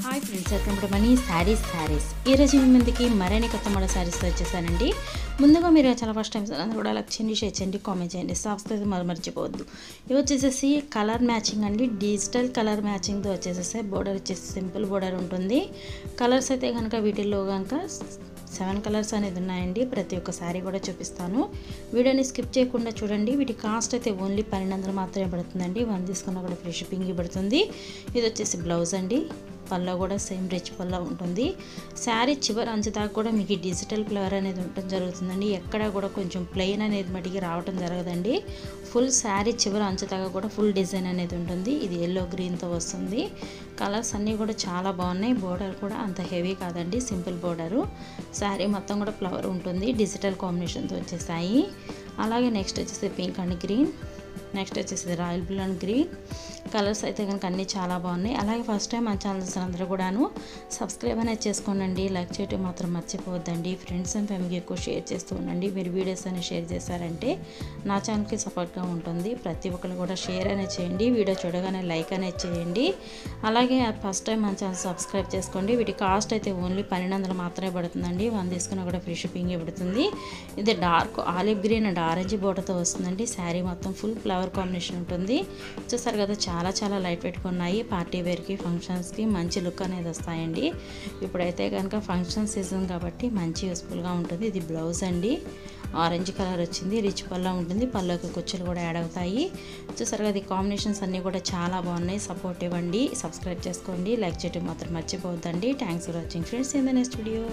Hi friends, welcome to money saris. ఈరోజు మీ ముందుకి మరిన్ని కొత్త మోడల్ శారీస్తో వచ్చేసానండి. ముందుగా మీరు చాలా ఫస్ట్ టైం అందరూ కూడా లైక్ చేయండి, షేర్ చేయండి, కామెంట్ చేయండి, సబ్స్క్రైబ్ మర్చిపోవద్దు. ఇవి వచ్చేసేసి కలర్ మ్యాచింగ్ అండి, డిజిటల్ కలర్ మ్యాచింగ్తో వచ్చేసేసి బోర్డర్ వచ్చేసి సింపుల్ బోర్డర్ ఉంటుంది. కలర్స్ అయితే కనుక వీటిల్లో కనుక 7 కలర్స్ అనేది ఉన్నాయండి. ప్రతి ఒక్క శారీ కూడా చూపిస్తాను. వీడియోని స్కిప్ చేయకుండా చూడండి. వీటి కాస్ట్ అయితే ఓన్లీ 1200 మాత్రమే పడుతుందండి. 1 తీసుకున్నా కూడా ఫ్రీ షిప్పింగ్ పడుతుంది. ఇది వచ్చేసి బ్లౌజ్ అండి. పళ్ళ కూడా సేమ్ రిచ్ పళ్ళ ఉంటుంది. శారీ చివరి అంచు దాకా కూడా మీకు డిజిటల్ ఫ్లవర్ అనేది ఉండటం జరుగుతుందండి. ఎక్కడ కూడా కొంచెం ప్లెయిన్ అనేది మటుకి రావటం జరగదండి. ఫుల్ శారీ చివరి అంచు దాకా కూడా ఫుల్ డిజైన్ అనేది ఉంటుంది. ఇది ఎల్లో గ్రీన్తో వస్తుంది. కలర్స్ అన్నీ కూడా చాలా బాగున్నాయి. బోర్డర్ కూడా అంత హెవీ కాదండి, సింపుల్ బోర్డరు. శారీ మొత్తం కూడా ఫ్లవర్ ఉంటుంది. డిజిటల్ కాంబినేషన్తో వచ్చేసాయి. అలాగే నెక్స్ట్ వచ్చేసి పింక్ అండ్ గ్రీన్, నెక్స్ట్ వచ్చేసి royal blue and green. Colours అయితే కనుక అన్నీ చాలా బాగున్నాయి. అలాగే ఫస్ట్ టైం మన ఛానల్స్ అందరూ కూడాను సబ్స్క్రైబ్ అనేది చేసుకోండి. లైక్ చేయడం మాత్రం మర్చిపోవద్దండి. ఫ్రెండ్స్ అండ్ ఫ్యామిలీకి ఎక్కువ షేర్ చేస్తూ ఉండండి. మీరు వీడియోస్ అనేది షేర్ చేశారంటే నా ఛానల్కి సపోర్ట్గా ఉంటుంది. ప్రతి ఒక్కరు కూడా షేర్ అనేది చేయండి. వీడియో చూడగానే లైక్ అనేది చేయండి. అలాగే ఫస్ట్ టైం మన ఛానల్ సబ్స్క్రైబ్ చేసుకోండి. వీటి కాస్ట్ అయితే ఓన్లీ 1200 మాత్రమే పడుతుందండి. 1 తీసుకున్నా కూడా ఫ్రీ షిప్పింగ్ పడుతుంది. ఇది dark olive green and orange బోర్డర్తో వస్తుందండి. శారీ మొత్తం ఫుల్ ఫ్లవర్ కాంబినేషన్ ఉంటుంది. చూసారు కదా, చాలా లైట్ వెయిట్గా ఉన్నాయి. పార్టీ వేర్కి, ఫంక్షన్స్కి మంచి లుక్ అనేది వస్తాయండి. ఇప్పుడైతే కనుక ఫంక్షన్ సీజన్ కాబట్టి మంచి యూస్ఫుల్గా ఉంటుంది. ఇది బ్లౌజ్ అండి. ఆరెంజ్ కలర్ వచ్చింది. రిచ్ పళ్ళ ఉంటుంది. పళ్ళకి కుచ్చులు కూడా యాడ్ అవుతాయి. చూసారు కదా, ఈ కాంబినేషన్స్ అన్నీ కూడా చాలా బాగున్నాయి. సపోర్ట్ ఇవ్వండి, సబ్స్క్రైబ్ చేసుకోండి, లైక్ చేయడం మాత్రం మర్చిపోవద్దండి. Thanks for watching friends. In the next video.